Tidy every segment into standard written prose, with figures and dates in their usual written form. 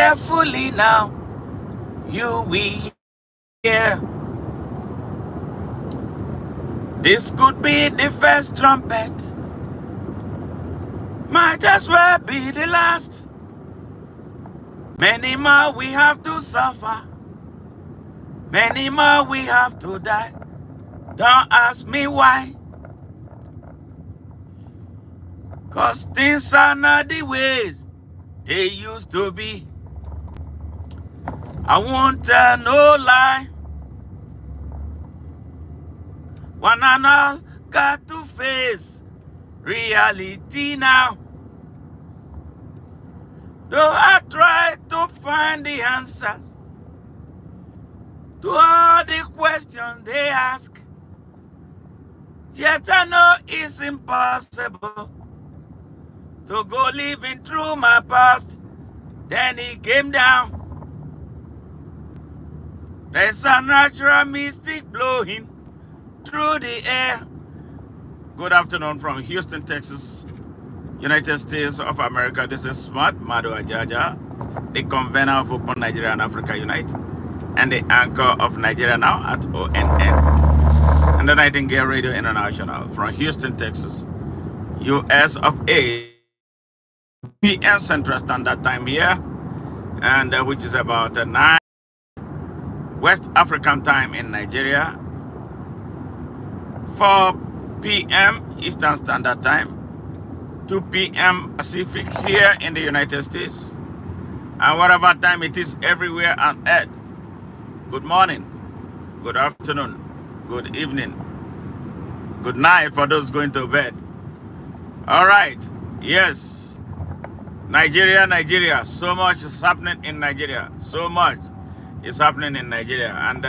carefully now, you will hear. This could be the first trumpet, might as well be the last. Many more we have to suffer, many more we have to die. Don't ask me why, 'cause things are not the ways they used to be. I won't tell no lie. One and all got to face reality now. Though I try to find the answers to all the questions they ask, yet I know it's impossible to go living through my past. Then he came down. There's a natural mystic blowing through the air. Good afternoon from Houston, Texas, United States of America. This is Smart Madu Ajaja, the convener of Open Nigeria and Africa Unite, and the anchor of Nigeria Now at ONN, and the Nightingale Radio International from Houston, Texas, US of A. PM Central Standard Time here, and which is about 9 West African time in Nigeria, 4 p.m. Eastern Standard Time, 2 p.m. Pacific here in the United States, and whatever time it is everywhere on earth. Good morning, good afternoon, good evening, good night for those going to bed. All right, yes. Nigeria, so much is happening in Nigeria. So much is happening in Nigeria. And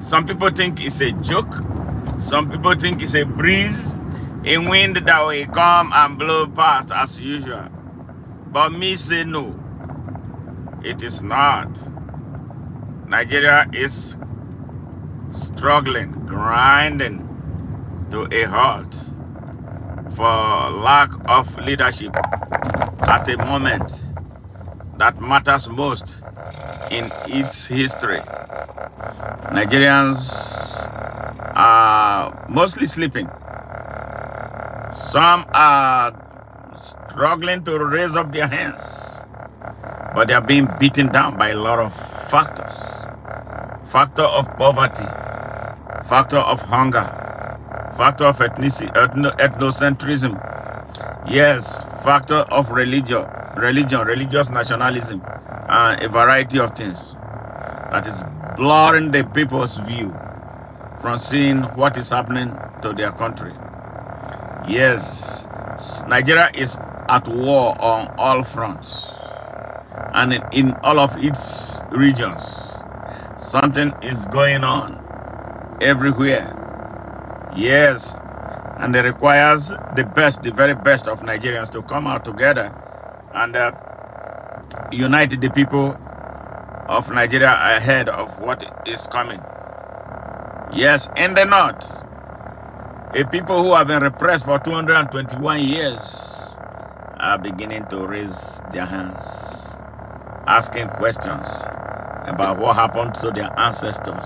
some people think it's a joke. Some people think it's a breeze, a wind that will come and blow past as usual. But me say no, it is not. Nigeria is struggling, grinding to a halt for lack of leadership at a moment that matters most in its history. Nigerians are mostly sleeping. Some are struggling to raise up their hands, but they are being beaten down by a lot of factors. Factor of poverty, factor of hunger, factor of ethnocentrism, yes, factor of religious nationalism, and a variety of things that is blurring the people's view from seeing what is happening to their country. Yes, Nigeria is at war on all fronts and in all of its regions. Something is going on everywhere. Yes, and it requires the best, the very best of Nigerians to come out together and unite the people of Nigeria ahead of what is coming. Yes, in the north, a people who have been repressed for 221 years are beginning to raise their hands, asking questions about what happened to their ancestors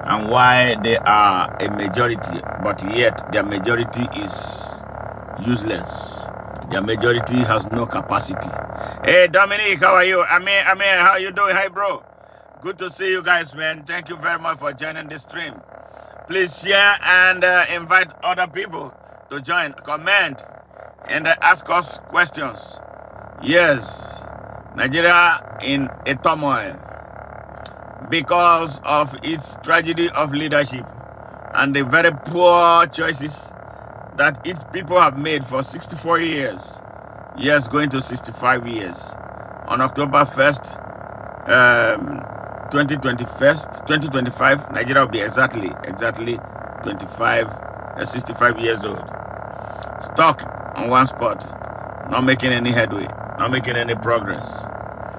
and why they are a majority, but yet their majority is useless. Their majority has no capacity. Hey, Dominic, how are you? Amir, how you doing? Hi, bro. Good to see you guys, man. Thank you very much for joining this stream. Please share and invite other people to join, comment, and ask us questions. Yes, Nigeria in a turmoil because of its tragedy of leadership and the very poor choices that its people have made for 64 years. Yes, going to 65 years. On October 1st, 2025, Nigeria will be exactly 65 years old. Stuck on one spot, not making any headway, not making any progress.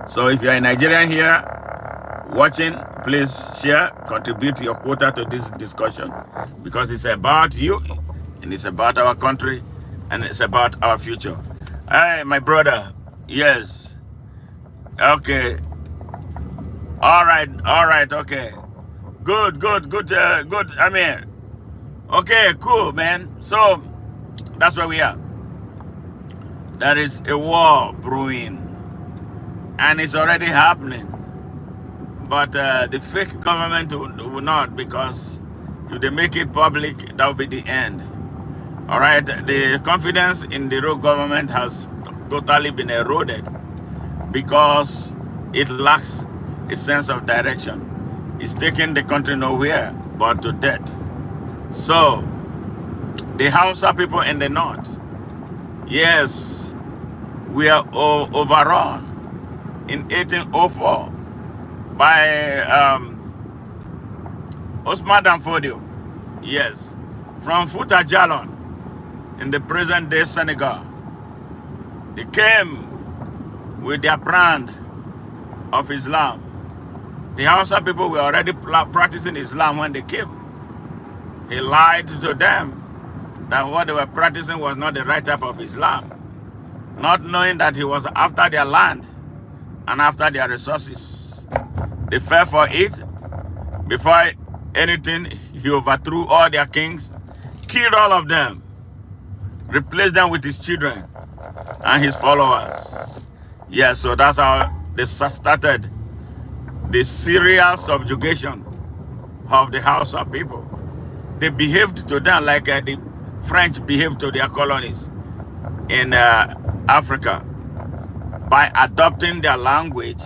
So if you're a Nigerian here watching, please share, contribute your quota to this discussion, because it's about you, and it's about our country, and it's about our future. Hey, my brother, yes, Okay. All right, okay. Good. Good. I mean, okay, cool, man. So that's where we are. There is a war brewing, and it's already happening. But the fake government will not, because if they make it public, that will be the end. All right, the confidence in the real government has totally been eroded because it lacks a sense of direction. It's taking the country nowhere but to death. So, the Hausa people in the north, yes, we are overrun in 1804 by Usman Dan Fodio, yes, from Futa Jalon in the present-day Senegal. They came with their brand of Islam. The Hausa people were already practicing Islam when they came. He lied to them that what they were practicing was not the right type of Islam, not knowing that he was after their land and after their resources. They fell for it. Before anything, he overthrew all their kings, killed all of them, replaced them with his children and his followers. Yeah, so that's how they started the serial subjugation of the Hausa people. They behaved to them like the French behaved to their colonies in Africa by adopting their language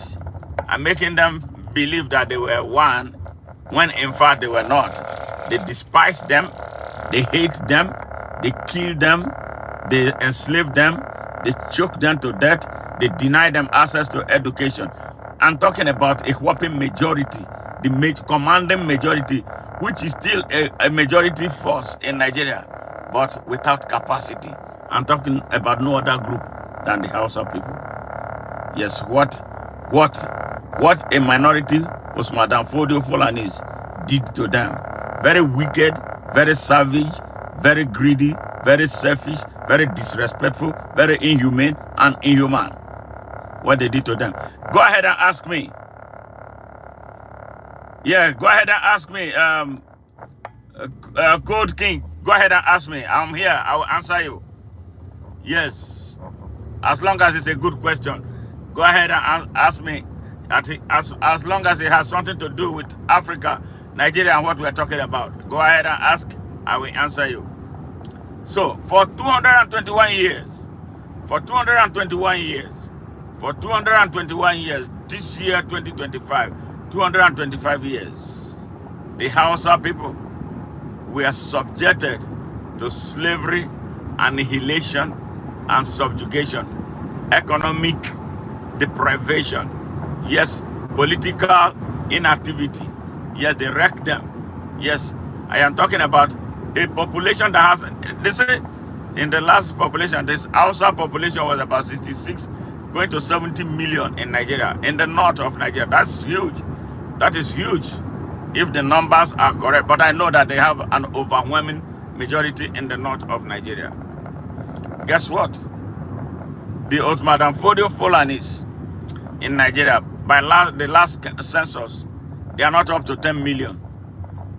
and making them believe that they were one when in fact they were not. They despised them, they hate them, they killed them, they enslaved them, they choked them to death, they denied them access to education. I'm talking about a whopping majority, the commanding majority, which is still a majority force in Nigeria, but without capacity. I'm talking about no other group than the Hausa people. Yes, what a minority Usman Dan Fodio Fulanis did to them. Very wicked, very savage, very greedy, very selfish, very disrespectful, very inhumane and inhuman. What they did to them. Go ahead and ask me. Yeah, go ahead and ask me. Code King, go ahead and ask me. I'm here. I will answer you. Yes. As long as it's a good question. Go ahead and ask me. As long as it has something to do with Africa, Nigeria, and what we're talking about. Go ahead and ask. I will answer you. So, for 221 years, for 221 years, this year 2025, 225 years, the Hausa people were subjected to slavery, annihilation, and subjugation, economic deprivation, yes, political inactivity, yes, they wrecked them. Yes, I am talking about a population that has, they say, in the last population, this Hausa population was about 66, going to 70 million in Nigeria, in the north of Nigeria. That's huge. That is huge, if the numbers are correct. But I know that they have an overwhelming majority in the north of Nigeria. Guess what? The Usman Dan Fodio Fulanis in Nigeria, by the last census, they are not up to 10 million.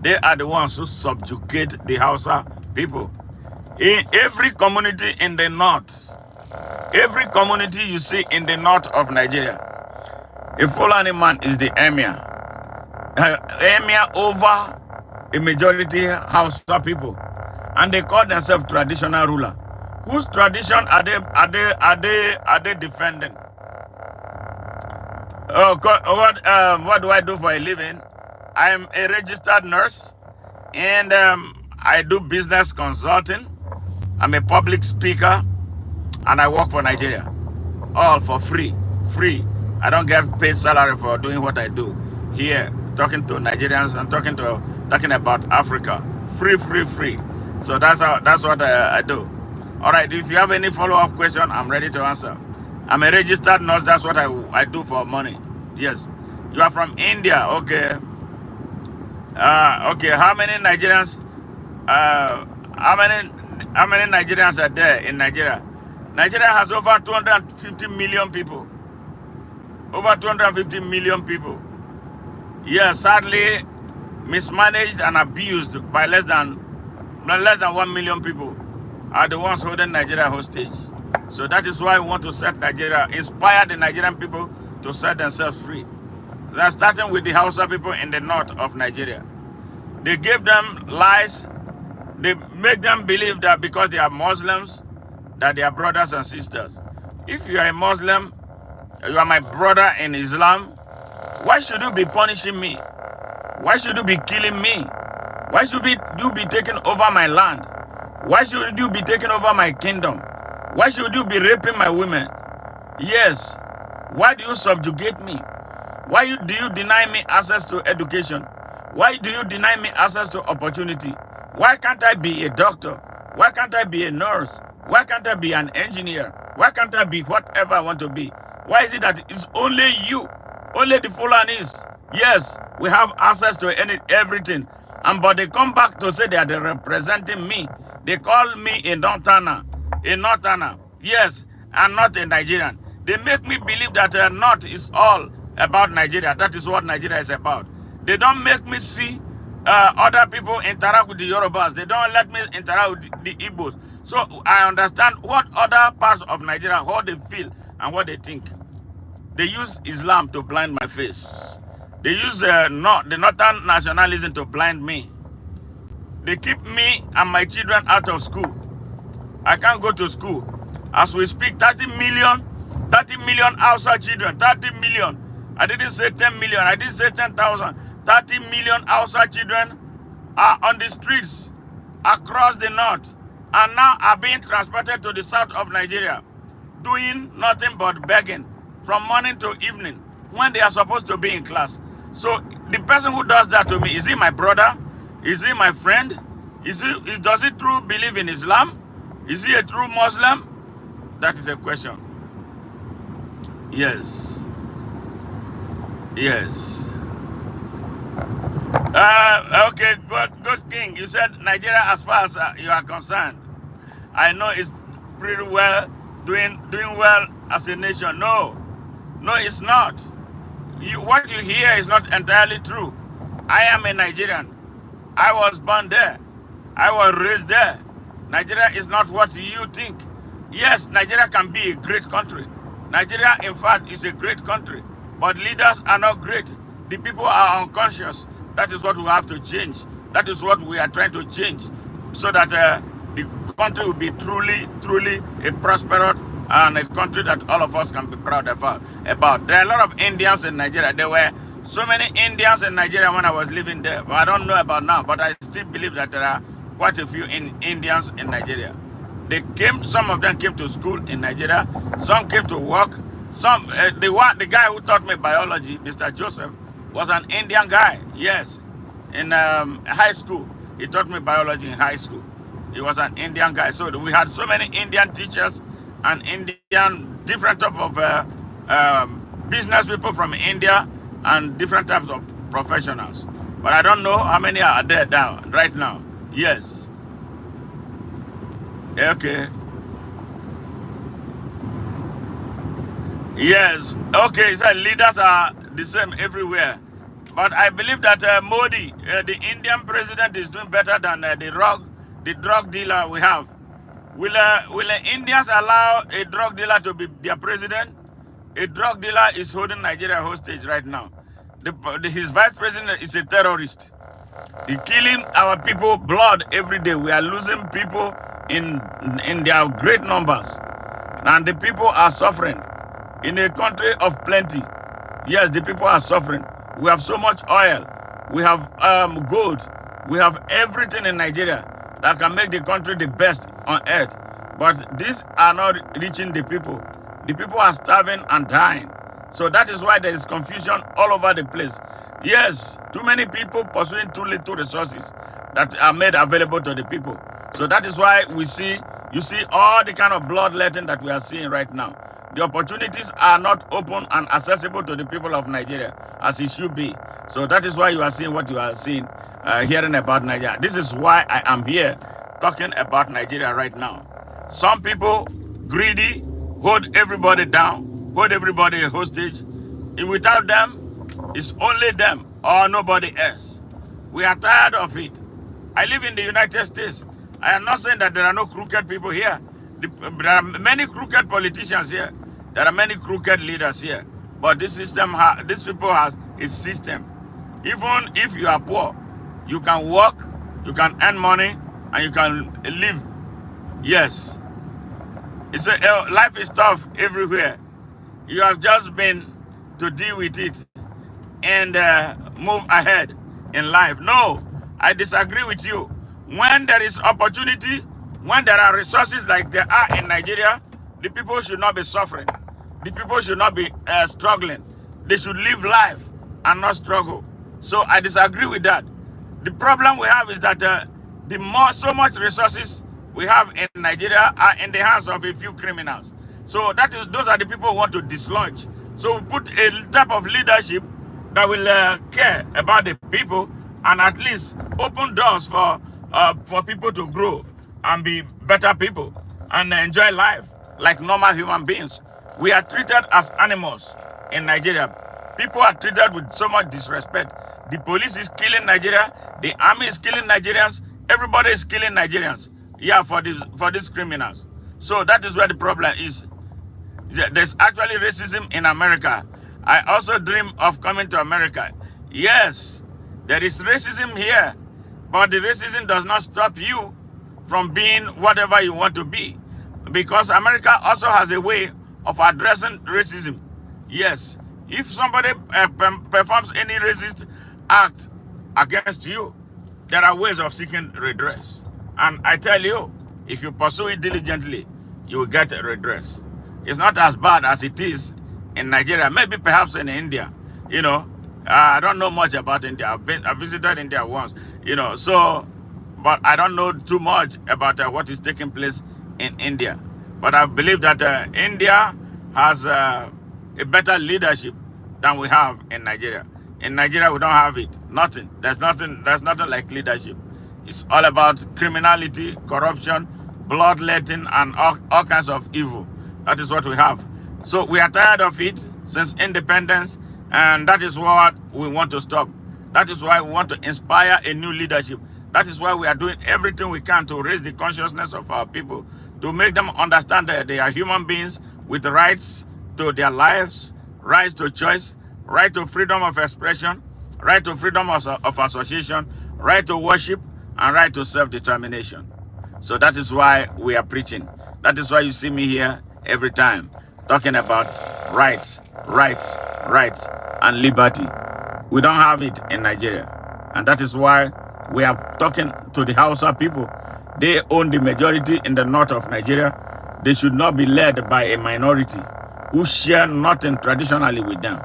They are the ones who subjugate the Hausa people. In every community in the north, every community you see in the north of Nigeria, a Fulani man is the emir. Emir over a majority Hausa people. And they call themselves traditional ruler. Whose tradition are they defending? Oh, what do I do for a living? I am a registered nurse, and I do business consulting. I'm a public speaker, and I work for Nigeria. All for free. Free. I don't get paid salary for doing what I do. Here, talking to Nigerians and talking about Africa. Free. So that's what I do. All right, if you have any follow-up question, I'm ready to answer. I'm a registered nurse. That's what I do for money. Yes. You are from India. Okay. Okay. How many Nigerians? How many Nigerians are there in Nigeria? Nigeria has over 250 million people. over 250 million people. Yes, sadly mismanaged and abused by less than 1 million people are the ones holding Nigeria hostage. So that is why we want to set Nigeria, inspire the Nigerian people to set themselves free. They're starting with the Hausa people in the north of Nigeria. They give them lies. They make them believe that because they are Muslims, that they are brothers and sisters. If you are a Muslim, you are my brother in Islam, why should you be punishing me? Why should you be killing me? Why should you be taking over my land? Why should you be taking over my kingdom? Why should you be raping my women? Yes. Why do you subjugate me? Why do you deny me access to education? Why do you deny me access to opportunity? Why can't I be a doctor? Why can't I be a nurse? Why can't I be an engineer? Why can't I be whatever I want to be? Why is it that it's only you, only the Fulanis? Yes, we have access to everything. But they come back to say they are representing me. They call me a Northerner. A Northerner. Yes, I'm not a Nigerian. They make me believe that North is all about Nigeria. That is what Nigeria is about. They don't make me see other people interact with the Yorubas. They don't let me interact with the Igbos. So I understand what other parts of Nigeria, how they feel and what they think. They use Islam to blind my face. They use the northern nationalism to blind me. They keep me and my children out of school. I can't go to school. As we speak, 30 million outside children, 30 million. I didn't say 10 million, I didn't say 10,000. 30 million outside children are on the streets across the north and now are being transported to the south of Nigeria, doing nothing but begging from morning to evening when they are supposed to be in class. So the person who does that to me, is he my brother? Is he my friend? Does he truly believe in Islam? Is he a true Muslim? That is a question. Yes. Yes. Okay, good king. You said Nigeria, as far as you are concerned, I know it's pretty well, doing well as a nation. No, it's not. What you hear is not entirely true. I am a Nigerian. I was born there. I was raised there. Nigeria is not what you think. Yes, Nigeria can be a great country. Nigeria, in fact, is a great country. But leaders are not great. The people are unconscious. That is what we have to change. That is what we are trying to change. So that the country will be truly a prosperous and a country that all of us can be proud about. There are a lot of Indians in Nigeria. There were so many Indians in Nigeria when I was living there. But I don't know about now. But I still believe that there are quite a few Indians in Nigeria. Some of them came to school in Nigeria. Some came to work. The guy who taught me biology, Mr. Joseph, was an Indian guy. Yes, in high school, he taught me biology in high school. He was an Indian guy. So we had so many Indian teachers and different type of business people from India and different types of professionals. But I don't know how many are there now, right now. Yes. Okay. Yes. Okay, so leaders are the same everywhere. But I believe that Modi, the Indian president, is doing better than the drug dealer we have. Will the Indians allow a drug dealer to be their president? A drug dealer is holding Nigeria hostage right now. His vice president is a terrorist. He's killing our people blood every day. We are losing people in their great numbers. And the people are suffering. In a country of plenty, yes, the people are suffering. We have so much oil. We have gold. We have everything in Nigeria that can make the country the best on earth. But these are not reaching the people. The people are starving and dying. So that is why there is confusion all over the place. Yes, too many people pursuing too little resources that are made available to the people. So that is why you see all the kind of bloodletting that we are seeing right now. The opportunities are not open and accessible to the people of Nigeria as it should be. So that is why you are seeing what you are seeing, hearing about Nigeria. This is why I am here talking about Nigeria right now. Some people, greedy, hold everybody down, hold everybody hostage, Without them, it's only them or nobody else. We are tired of it. I live in the United States. I am not saying that there are no crooked people here. There are many crooked politicians here. There are many crooked leaders here. But this system, these people has a system. Even if you are poor, you can work, you can earn money, and you can live. Yes. It's life is tough everywhere. You have just been to deal with it and move ahead in life. No, I disagree with you. When there is opportunity, when there are resources like there are in Nigeria, the people should not be suffering. The people should not be struggling. They should live life and not struggle. So I disagree with that. The problem we have is that so much resources we have in Nigeria are in the hands of a few criminals. So those are the people who want to dislodge. So we put a type of leadership that will care about the people and at least open doors for people to grow and be better people and enjoy life like normal human beings. We are treated as animals in Nigeria. People are treated with so much disrespect. The police is killing Nigeria. The army is killing Nigerians. Everybody is killing Nigerians. Yeah, for these criminals. So that is where the problem is. There's actually racism in America. I also dream of coming to America. Yes, there is racism here, but the racism does not stop you from being whatever you want to be, because America also has a way of addressing racism. Yes, if somebody performs any racist act against you, there are ways of seeking redress. And I tell you, if you pursue it diligently, you will get redress. It's not as bad as it is in Nigeria, maybe perhaps in India. You know, I don't know much about India. I visited India once, you know, so, but I don't know too much about what is taking place in India. But I believe that India has a better leadership than we have in Nigeria. In Nigeria, we don't have it. Nothing. There's nothing like leadership. It's all about criminality, corruption, bloodletting, and all kinds of evil. That is what we have. So we are tired of it since independence, and that is what we want to stop. That is why we want to inspire a new leadership. That is why we are doing everything we can to raise the consciousness of our people, to make them understand that they are human beings with rights to their lives, rights to choice, right to freedom of expression, right to freedom of association, right to worship, and right to self-determination. So that is why we are preaching. That is why you see me here every time talking about rights, and liberty. We don't have it in Nigeria. And that is why we are talking to the Hausa people. They own the majority in the north of Nigeria. They should not be led by a minority who share nothing traditionally with them.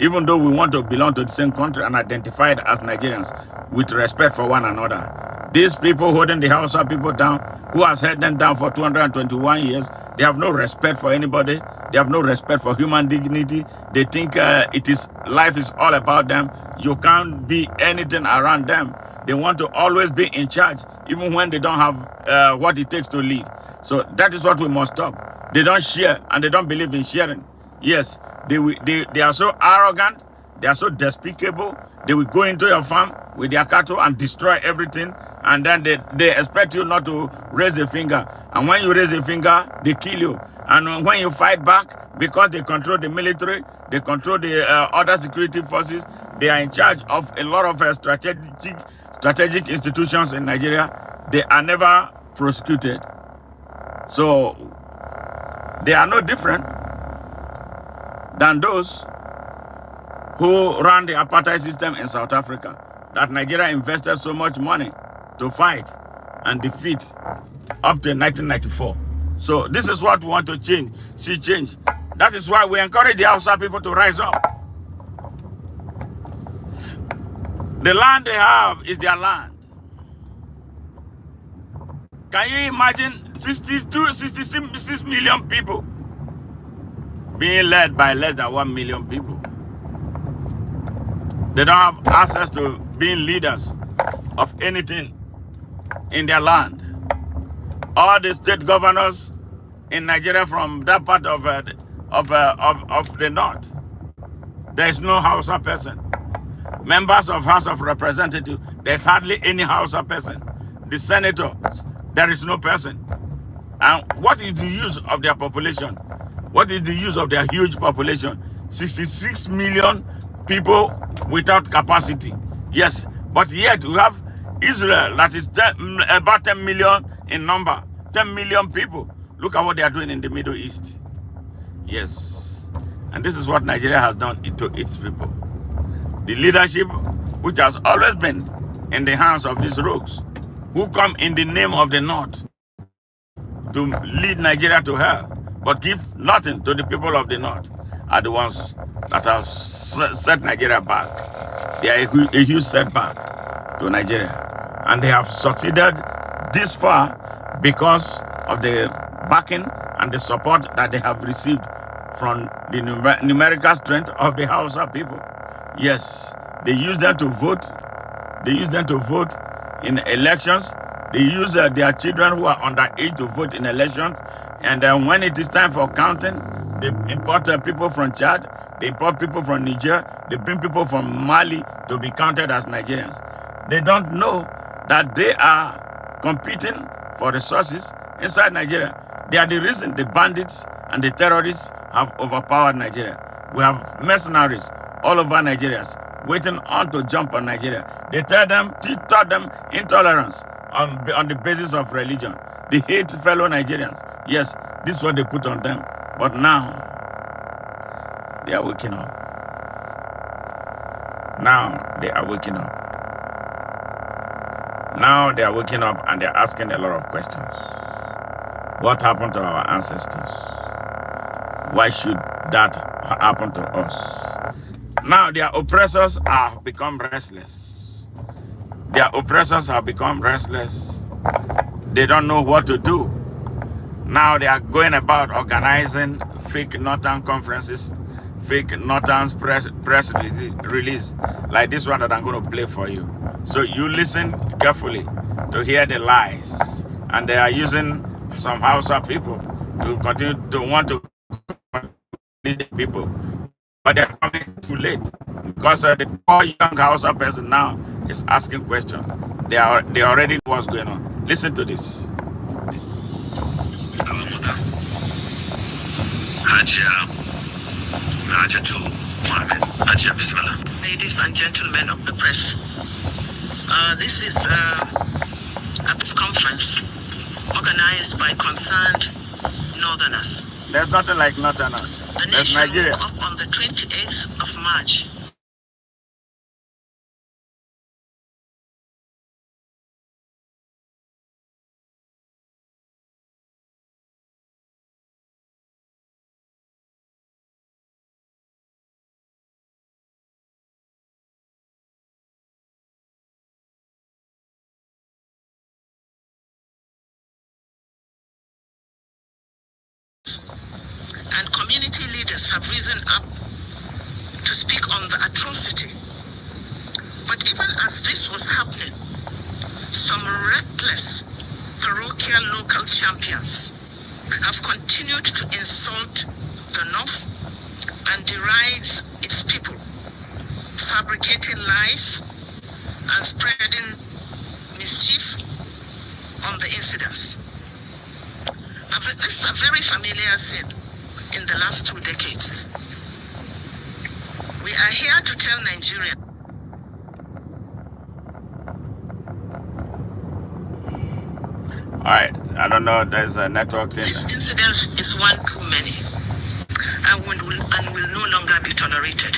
Even though we want to belong to the same country and identified as Nigerians with respect for one another. These people holding the Hausa people down, who has held them down for 221 years, they have no respect for anybody. They have no respect for human dignity. They think life is all about them. You can't be anything around them. They want to always be in charge, even when they don't have what it takes to lead. So that is what we must stop. They don't share, and they don't believe in sharing. Yes, they are so arrogant. They are so despicable. They will go into your farm with their cattle and destroy everything. And then they expect you not to raise a finger. And when you raise a finger, they kill you. And when you fight back, because they control the military, they control the other security forces, they are in charge of a lot of strategic institutions in Nigeria. They are never prosecuted. So they are no different than those who ran the apartheid system in South Africa, that Nigeria invested so much money to fight and defeat up to 1994. So this is what we want to see change. That is why we encourage the Hausa people to rise up. The land they have is their land. Can you imagine 66 million people being led by less than 1 million people? They don't have access to being leaders of anything in their land. All the state governors in Nigeria from that part of the north, there is no Hausa person. Members of House of Representatives, there's hardly any Hausa person. The senators, there is no person. And what is the use of their population? What is the use of their huge population? 66 million people without capacity. Yes, but yet we have Israel that is about 10 million in number. 10 million people. Look at what they are doing in the Middle East. Yes. And this is what Nigeria has done to its people. The leadership, which has always been in the hands of these rogues, who come in the name of the North to lead Nigeria to hell, but give nothing to the people of the North, are the ones that have set Nigeria back. They are a huge setback to Nigeria. And they have succeeded this far because of the backing and the support that they have received from the numerical strength of the Hausa people. Yes, they use them to vote. They use them to vote in elections. They use their children who are underage to vote in elections. And then when it is time for counting, they import people from Chad. They import people from Niger. They bring people from Mali to be counted as Nigerians. They don't know that they are competing for resources inside Nigeria. They are the reason the bandits and the terrorists have overpowered Nigeria. We have mercenaries all over Nigeria waiting on to jump on Nigeria. They taught them intolerance on the basis of religion. They hate fellow Nigerians. Yes, this is what they put on them. But now, they are waking up. Now they are waking up. Now they are waking up and they're asking a lot of questions. What happened to our ancestors? Why should that happen to us? Now their oppressors have become restless. Their oppressors have become restless. They don't know what to do. Now they are going about organizing fake Northern conferences, fake Northern press release, like this one that I'm going to play for you. So you listen carefully to hear the lies. And they are using some Hausa people to continue to want to lead the people. But they're coming too late. Because the poor young Hausa person now is asking questions. They already know what's going on. Listen to this. Ladies and gentlemen of the press, this is a press conference organized by concerned Northerners. There's nothing like Northerners. The nation woke up on the 28th of March. And community leaders have risen up to speak on the atrocity. But even as this was happening, some reckless parochial local champions have continued to insult the North and deride its people, fabricating lies and spreading mischief on the incidents. This is a very familiar scene in the last 2 decades. We are here to tell Nigerians. All right, I don't know, there's a network thing. This incident is one too many and will no longer be tolerated.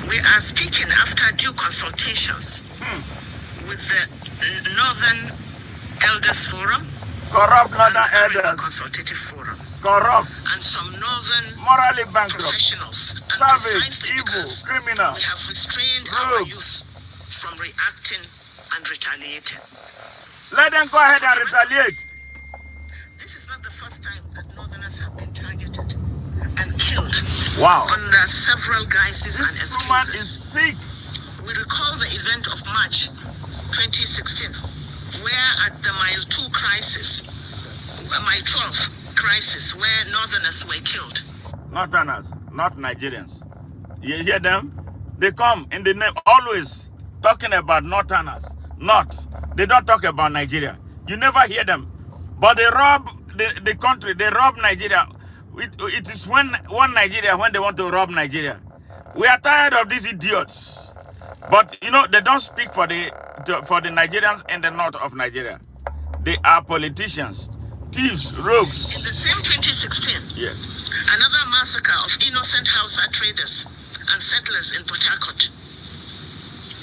We are speaking after due consultations with the Northern Elders Forum, Corrupt Northern Elders Consultative Forum, corrupt, and some Northern morally bankrupt, professionals, and savage, precisely evil, because criminal, we have restrained our youth from reacting and retaliating. Let them go ahead and retaliate. This is not the first time that Northerners have been targeted and killed. Wow. Under several guises and This woman is excuses. sick. We recall the event of March 2016, where at the Mile 2 crisis, Mile 12 crisis, where Northerners were killed. Northerners, not Nigerians. You hear them? They come in the name, always talking about Northerners. North. They don't talk about Nigeria. You never hear them. But they rob the country. They rob Nigeria. It is one Nigeria when they want to rob Nigeria. We are tired of these idiots. But, you know, they don't speak for the Nigerians in the north of Nigeria. They are politicians, thieves, rogues. In the same 2016, yes, another massacre of innocent Hausa traders and settlers in Port Harcourt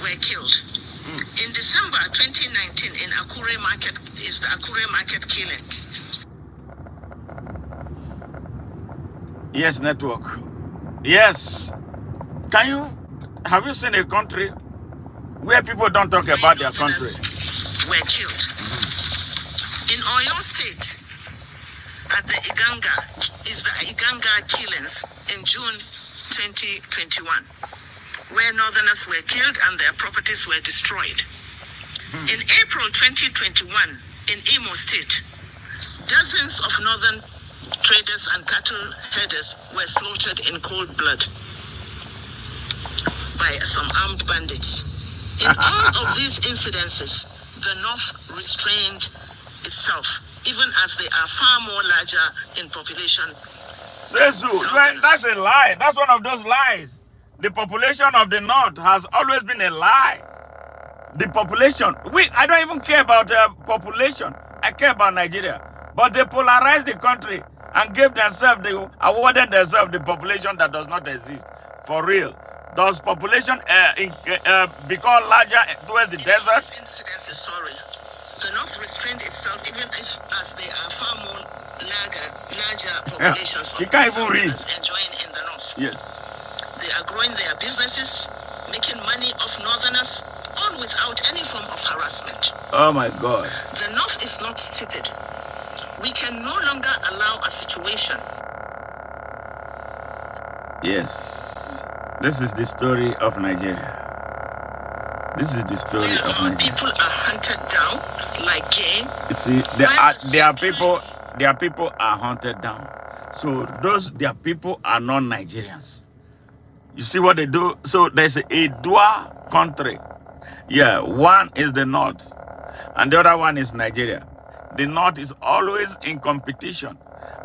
were killed. In December 2019, in Akure Market, is the Akure Market killing. Yes, network. Yes. Have you seen a country where people don't talk about their country? Were killed. In Oyo State, at the Iganga killings in June 2021, where Northerners were killed and their properties were destroyed. In April 2021, in Imo State, dozens of Northern traders and cattle herders were slaughtered in cold blood by some armed bandits. In all of these incidences, the North restrained itself, even as they are far more larger in population. That's a lie. That's one of those lies. The population of the North has always been a lie. The population, I don't even care about the population. I care about Nigeria. But they polarized the country and awarded themselves the population that does not exist. For real. Does population become larger towards the desert? The North restrained itself even as they are far more larger populations of Southerners enjoying in the North. Yes. They are growing their businesses, making money off Northerners, all without any form of harassment. Oh my God. The North is not stupid. We can no longer allow a situation. Yes. This is the story of Nigeria. This is the story of Nigeria. People are hunted down like game. You see, their people are hunted down. So their people are not Nigerians. You see what they do? So there's a dual country. Yeah, one is the North and the other one is Nigeria. The North is always in competition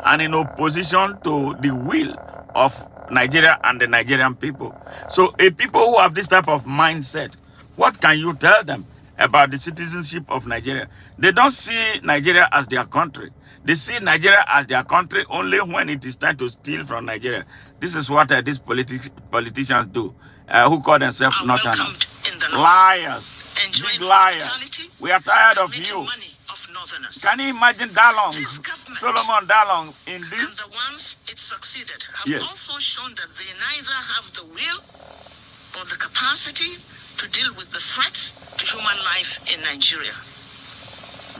and in opposition to the will of Nigeria and the Nigerian people. So a people who have this type of mindset, what can you tell them about the citizenship of Nigeria? They don't see Nigeria as their country. They see Nigeria as their country only when it is time to steal from Nigeria. This is what these politicians do, who call themselves Northerners. Liars, big liars. We are tired of you. Can you imagine Dalong, Solomon Dalong in this? And the ones it succeeded have also shown that they neither have the will or the capacity to deal with the threats to human life in Nigeria.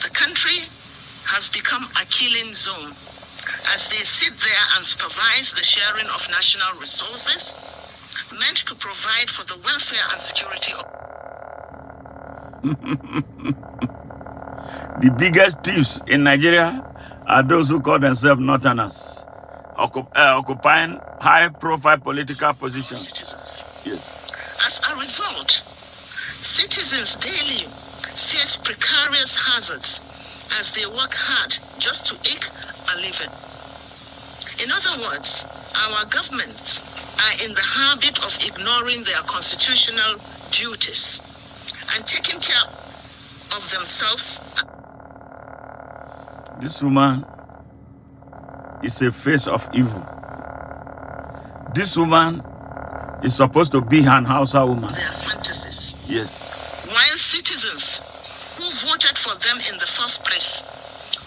The country has become a killing zone as they sit there and supervise the sharing of national resources meant to provide for the welfare and security of the biggest thieves in Nigeria are those who call themselves Northerners, occupying high-profile political positions. Citizens. Yes. As a result, citizens daily face precarious hazards as they work hard just to eke a living. In other words, our governments are in the habit of ignoring their constitutional duties and taking care of themselves. This woman is a face of evil. This woman is supposed to be an Hausa woman. Their fantasies. Yes. While citizens who voted for them in the first place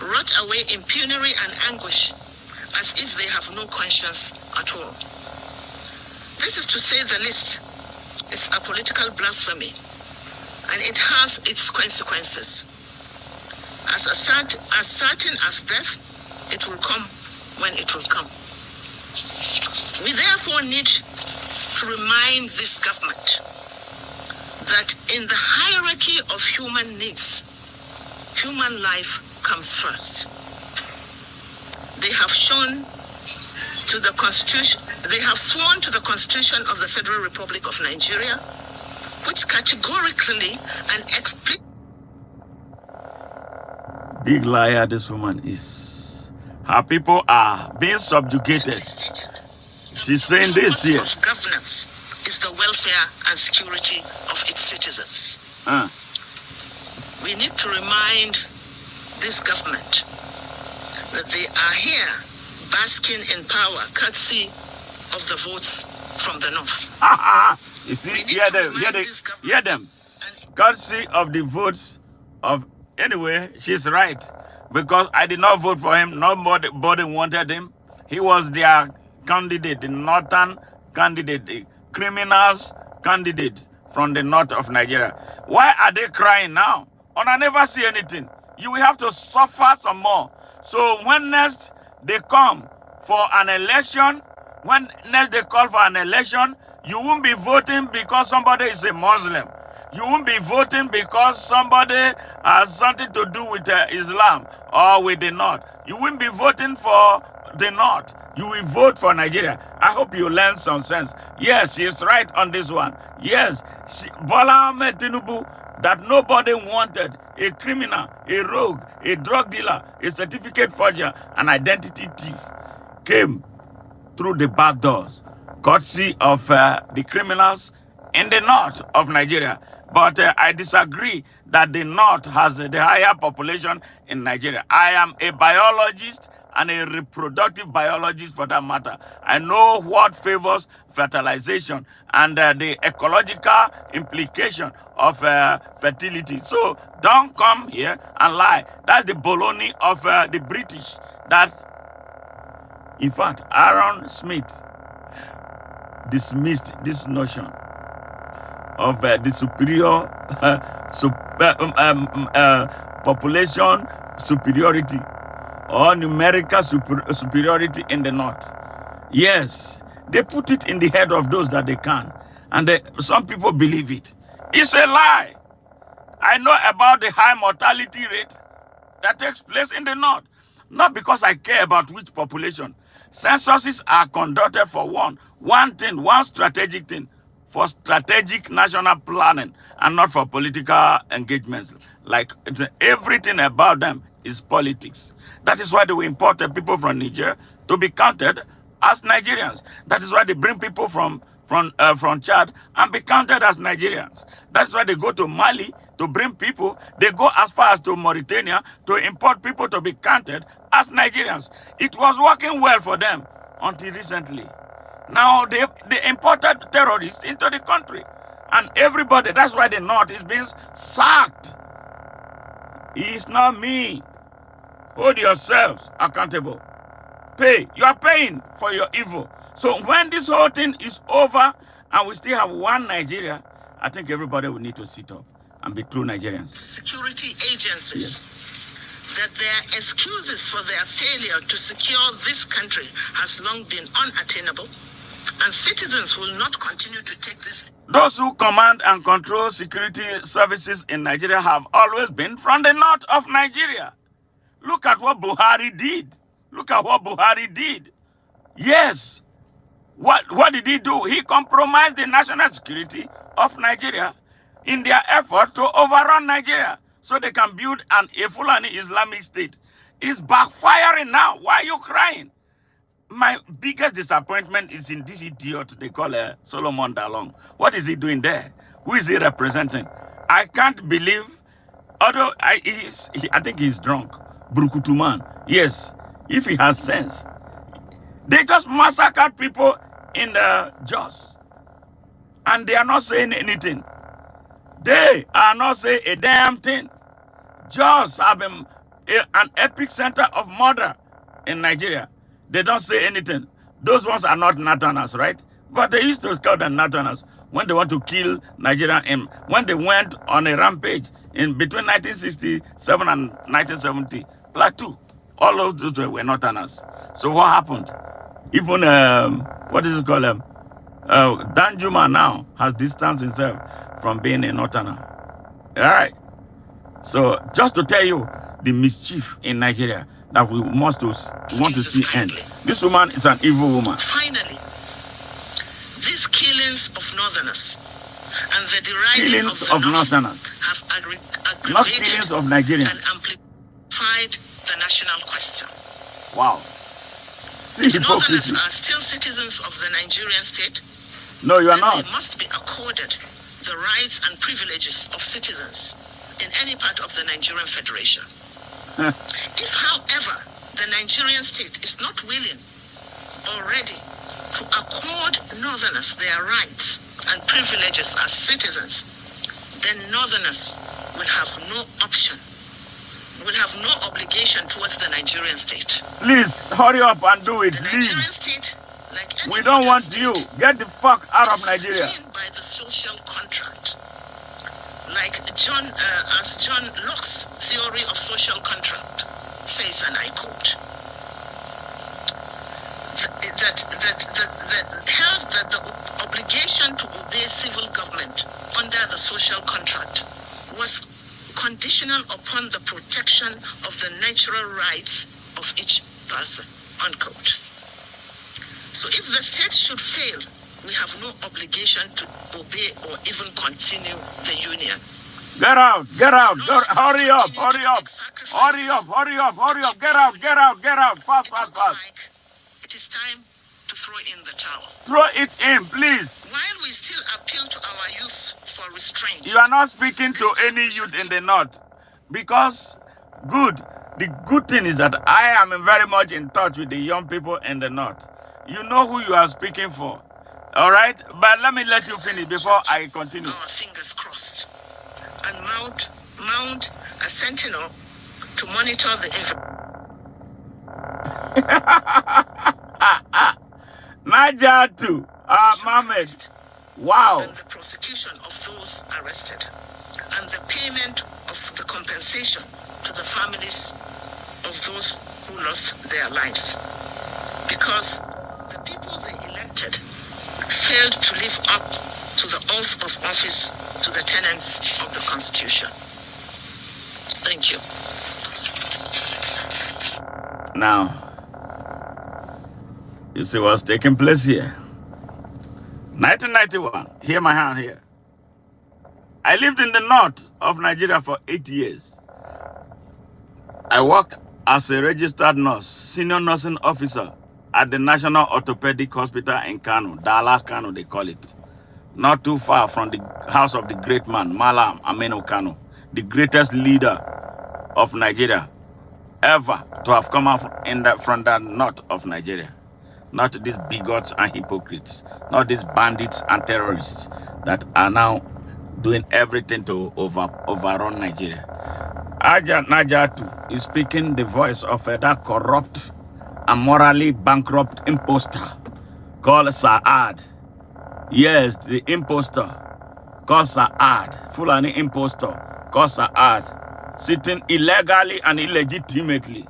rot away in penury and anguish as if they have no conscience at all. This is, to say the least, is a political blasphemy, and it has its consequences. As certain as death, it will come when it will come. We therefore need to remind this government that in the hierarchy of human needs, human life comes first. They have shown to the Constitution They have sworn to the Constitution of the Federal Republic of Nigeria, which categorically and explicitly... Big liar this woman is. Her people are being subjugated. She's saying this here. Of governance is the welfare and security of its citizens. We need to remind this government that they are here basking in power, courtesy of the votes from the north. You see, hear them. Courtesy of the votes of... Anyway, she's right. Because I did not vote for him. Nobody wanted him. He was their candidate, the northern candidate, the criminals candidate from the north of Nigeria. Why are they crying now? And I never see anything. You will have to suffer some more. So when next they come for an election, when next they call for an election, you won't be voting because somebody is a Muslim. You won't be voting because somebody has something to do with Islam or with the North. You won't be voting for the North. You will vote for Nigeria. I hope you learn some sense. Yes, she's right on this one. Yes, Bola Tinubu, that nobody wanted, a criminal, a rogue, a drug dealer, a certificate forger, an identity thief, came through the back doors, courtesy of the criminals in the north of Nigeria. But I disagree that the north has the higher population in Nigeria. I am a biologist and a reproductive biologist for that matter. I know what favors fertilization and the ecological implication of fertility. So don't come here and lie. That's the baloney of the British. That, in fact, Aaron Smith dismissed this notion of the superior population superiority or numerical superiority in the north. Yes, they put it in the head of those that they can. And some people believe it. It's a lie. I know about the high mortality rate that takes place in the north. Not because I care about which population. Censuses are conducted for one strategic thing, for strategic national planning and not for political engagements. Like everything about them is politics. That is why they will import people from Niger to be counted as Nigerians. That is why they bring people from Chad and be counted as Nigerians. That's why they go to Mali to bring people. They go as far as to Mauritania to import people to be counted as Nigerians. It was working well for them until recently. Now they imported terrorists into the country. And everybody, that's why the North is being sacked. It's not me. Hold yourselves accountable. Pay. You are paying for your evil. So when this whole thing is over and we still have one Nigeria, I think everybody will need to sit up and be true Nigerians. Security agencies. Yes. That their excuses for their failure to secure this country has long been unattainable, and citizens will not continue to take this. Those who command and control security services in Nigeria have always been from the north of Nigeria. Look at what Buhari did. Look at what Buhari did. Yes. What did he do? He compromised the national security of Nigeria in their effort to overrun Nigeria so they can build a Fulani Islamic state. It's backfiring now. Why are you crying? My biggest disappointment is in this idiot they call Solomon Dalong. What is he doing there? Who is he representing? I can't believe, although I think he's drunk. Brukutuman. Yes, if he has sense. They just massacred people in the Jos. And they are not saying anything. They are not saying a damn thing. Jos have been an epic center of murder in Nigeria. They don't say anything. Those ones are not Nathanas, right? But they used to call them Nathanas when they want to kill Nigerian. When they went on a rampage in between 1967 and 1970, Plateau, all of those were Nathanas. So what happened? Even, what is it called? Danjuma now has distanced himself from being a Northerner. All right. So just to tell you the mischief in Nigeria that we want to see end. This woman is an evil woman. Finally, killings of northerners and the deriding Killings of the of North northerners, have not aggravated killings of Nigerians. and amplified the national question. Wow. See If northerners hypocrisy. are still citizens of the Nigerian state, No, you are then not. they must be accorded the rights and privileges of citizens in any part of the Nigerian Federation. If, however, the Nigerian state is not willing or ready to accord northerners their rights and privileges as citizens, then northerners will have no option, will have no obligation towards the Nigerian state. Please hurry up and do it. The Nigerian Please. state, like any We don't modern want state, you. Get the fuck out of is Nigeria. sustained by the social contract. Like as John Locke's theory of social contract says, and I quote, that the obligation to obey civil government under the social contract was conditional upon the protection of the natural rights of each person, unquote. So if the state should fail, we have no obligation to obey or even continue the union. Get out. Get out. No Go, states hurry up. continue Hurry to up. make sacrifices Hurry up. Hurry up. Hurry up. Get out. Get out. Get out. Fast, It fast, looks fast. like it is time to throw in the towel. Throw it in, please. While we still appeal to our youth for restraint, You are not speaking to any youth in the north. Because, the good thing is that I am very much in touch with the young people in the north. You know who you are speaking for. All right? But let me let you finish before I continue. our fingers crossed, and mount a sentinel to monitor the Najatu, Mohammed. Wow. and the prosecution of those arrested, and the payment of the compensation to the families of those who lost their lives. Because the people they elected failed to live up to the oath of office to the tenets of the Constitution. Thank you. Now, you see what's taking place here. 1991, hear my hand here. I lived in the north of Nigeria for 8 years. I worked as a registered nurse, senior nursing officer at the National Orthopedic Hospital in Kano, Dala Kano they call it. Not too far from the house of the great man, Malam Aminu Kano, the greatest leader of Nigeria ever to have come out from the north of Nigeria. Not these bigots and hypocrites, not these bandits and terrorists that are now doing everything to overrun Nigeria. Najatu is speaking the voice of that corrupt and morally bankrupt imposter called Saad. Yes, the imposter called Saad, Fulani imposter called Saad, sitting illegally and illegitimately,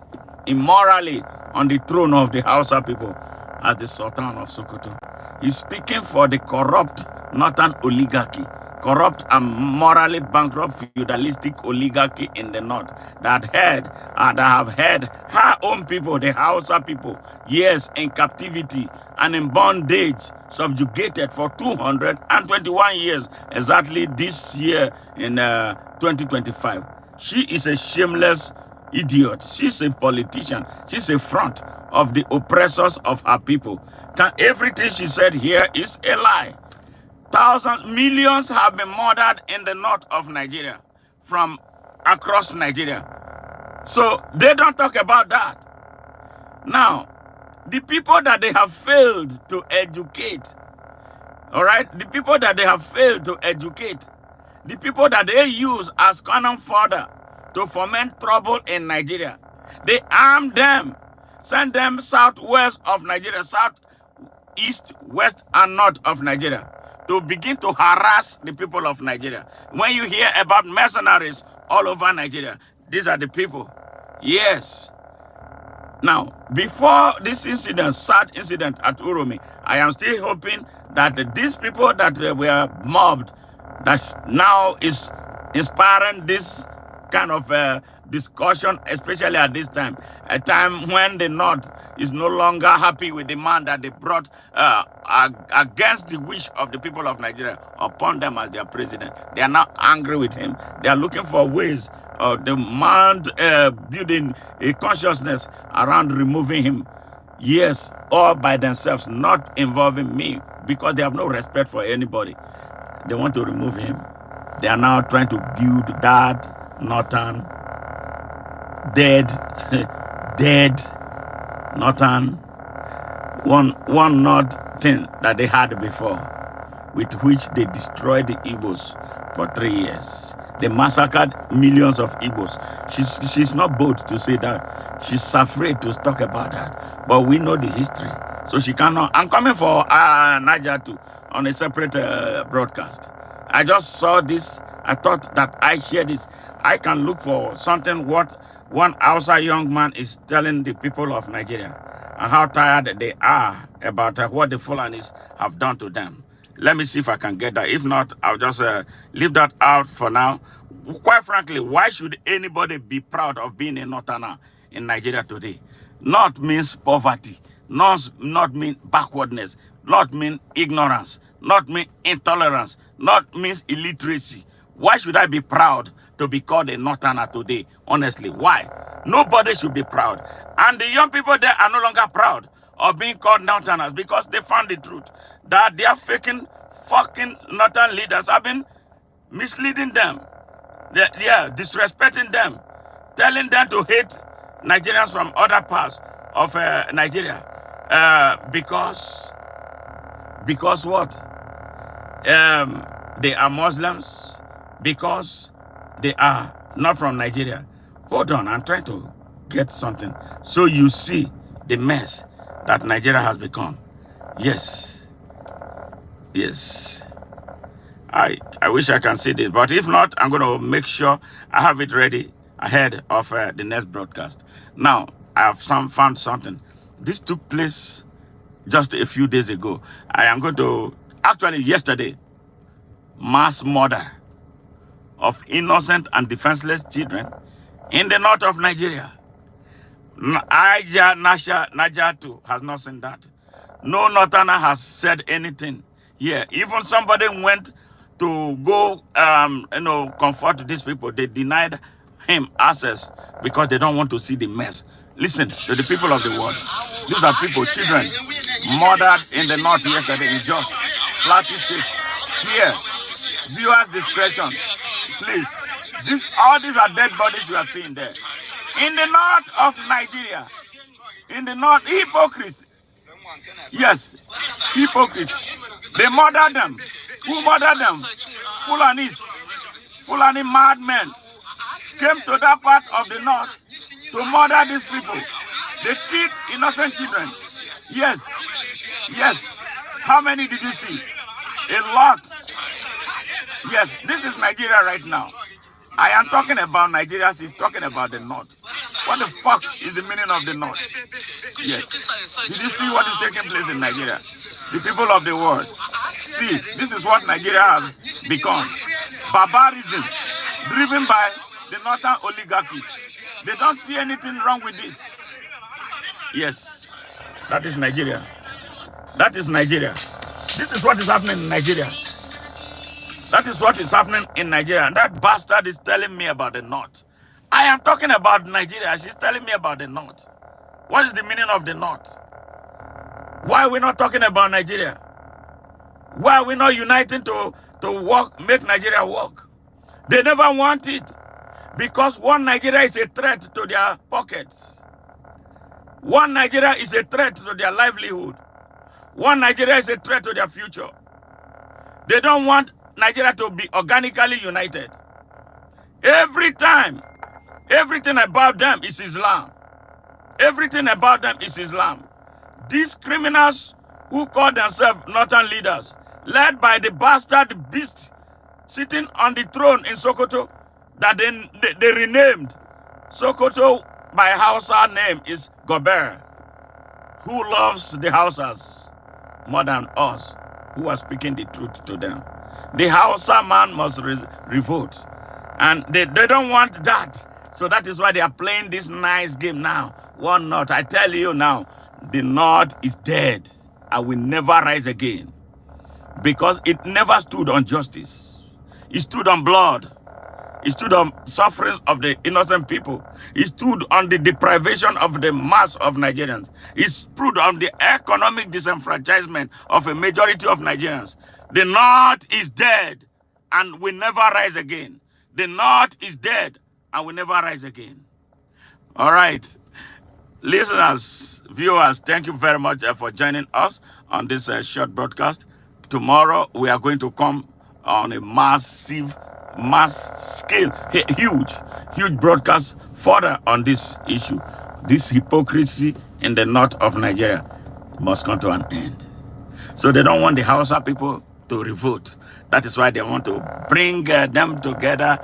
immorally on the throne of the Hausa people as the Sultan of Sokoto. He's speaking for the corrupt northern oligarchy, corrupt and morally bankrupt feudalistic oligarchy in the north that have had her own people, the Hausa people, years in captivity and in bondage, subjugated for 221 years, exactly this year in 2025. She is a shameless idiot. She's a politician. She's a front of the oppressors of her people. Everything she said here is a lie. Millions have been murdered in the north of Nigeria from across Nigeria. So they don't talk about that. Now, the people that they have failed to educate, all right, the people that they have failed to educate, the people that they use as cannon fodder to foment trouble in Nigeria, they arm them, send them southwest of Nigeria, south, east, west, and north of Nigeria to begin to harass the people of Nigeria. When you hear about mercenaries all over Nigeria, these are the people. Yes. Now, before this incident, sad incident at Uromi, I am still hoping that these people that were mobbed, that now is inspiring this kind of discussion, especially at this time, a time when the North is no longer happy with the man that they brought against the wish of the people of Nigeria upon them as their president. They are now angry with him. They are looking for ways of the man building a consciousness around removing him. Yes, all by themselves, not involving me, because they have no respect for anybody. They want to remove him. They are now trying to build that northern dead northern one north thing that they had before, with which they destroyed the Igbos for 3 years. They massacred millions of Igbos. She's not bold to say that. She's afraid to talk about that. But we know the history. So she cannot. I'm coming for Niger too on a separate broadcast. I just saw this. I thought that I share this. I can look for something what one Hausa young man is telling the people of Nigeria and how tired they are about what the Fulanis have done to them. Let me see if I can get that. If not, I'll just leave that out for now. Quite frankly, why should anybody be proud of being a Northerner in Nigeria today? North means poverty. North mean backwardness. North mean ignorance. North mean intolerance. North means illiteracy. Why should I be proud to be called a Northerner today? Honestly, why? Nobody should be proud. And the young people there are no longer proud of being called Northerners because they found the truth that they are fucking Northern leaders have been misleading them. They disrespecting them, telling them to hate Nigerians from other parts of Nigeria because what? They are Muslims, because they are not from Nigeria. Hold on, I'm trying to get something. So you see the mess that Nigeria has become. Yes. I wish I can see this, but if not, I'm going to make sure I have it ready ahead of the next broadcast. Now, I have found something. This took place just a few days ago. I am going to, actually yesterday, mass murder of innocent and defenseless children in the north of Nigeria. Najatu has not seen that. No Northerner has said anything here. Even somebody went to go, comfort these people. They denied him access because they don't want to see the mess. Listen to the people of the world. These are people, children, murdered in the north yesterday in Jos, Plateau State. Here, viewers' discretion, please. All these are dead bodies you are seeing there. In the north of Nigeria, in the north, hypocrites. Yes, hypocrites. They murdered them. Who murdered them? Fulani madmen came to that part of the north to murder these people. They killed innocent children. Yes. How many did you see? A lot. Yes, this is Nigeria right now. I am talking about Nigeria. She's talking about the north. What the fuck is the meaning of the north? Yes. Did you see what is taking place in Nigeria? The people of the world. See, this is what Nigeria has become. Barbarism, driven by the northern oligarchy. They don't see anything wrong with this. Yes, that is Nigeria. That is Nigeria. This is what is happening in Nigeria. That is what is happening in Nigeria. And that bastard is telling me about the north. I am talking about Nigeria. She's telling me about the north. What is the meaning of the north? Why are we not talking about Nigeria? Why are we not uniting to work, make Nigeria work? They never want it. Because one Nigeria is a threat to their pockets. One Nigeria is a threat to their livelihood. One Nigeria is a threat to their future. They don't want Nigeria to be organically united. Every time, everything about them is Islam. Everything about them is Islam. These criminals who call themselves northern leaders, led by the bastard beast sitting on the throne in Sokoto, that they renamed. Sokoto by Hausa name is Gober, who loves the Hausas more than us, who are speaking the truth to them. The Hausa man must revolt And they don't want that. So that is why they are playing this nice game now. One North. I tell you now, the North is dead and will never rise again. Because it never stood on justice. It stood on blood. It stood on suffering of the innocent people. It stood on the deprivation of the mass of Nigerians. It stood on the economic disenfranchisement of a majority of Nigerians. The North is dead and will never rise again. The North is dead and will never rise again. All right. Listeners, viewers, thank you very much for joining us on this short broadcast. Tomorrow, we are going to come on a mass scale, huge broadcast further on this issue. This hypocrisy in the north of Nigeria must come to an end. So they don't want the Hausa people to revolt. That is why they want to bring them together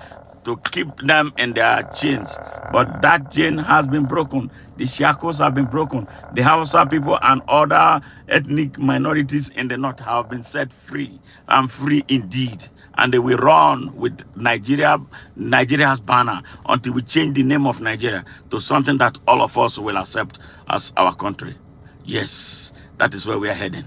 to keep them in their chains. But that chain has been broken. The shackles have been broken. The Hausa people and other ethnic minorities in the north have been set free, and free indeed. And they will run with Nigeria's banner until we change the name of Nigeria to something that all of us will accept as our country. Yes, that is where we are heading.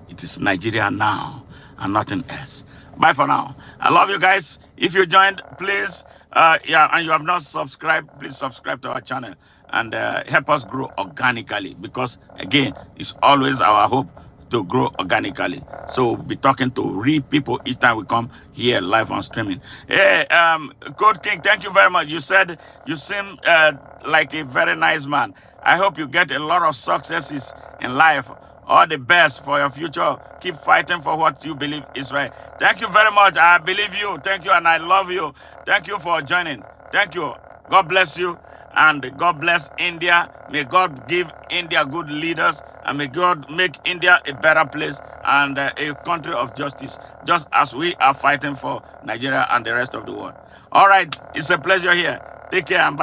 It is Nigeria now and nothing else. Bye for now. I love you guys. If you joined, please, and you have not subscribed, please subscribe to our channel and help us grow organically, because, again, it's always our hope to grow organically. So we'll be talking to real people each time we come here live on streaming. Hey, Code King, thank you very much. You said you seem like a very nice man. I hope you get a lot of successes in life. All the best for your future. Keep fighting for what you believe is right. Thank you very much. I believe you. Thank you, and I love you. Thank you for joining. Thank you. God bless you, and God bless India. May God give India good leaders, and may God make India a better place and a country of justice, just as we are fighting for Nigeria and the rest of the world. All right. It's a pleasure here. Take care and bye.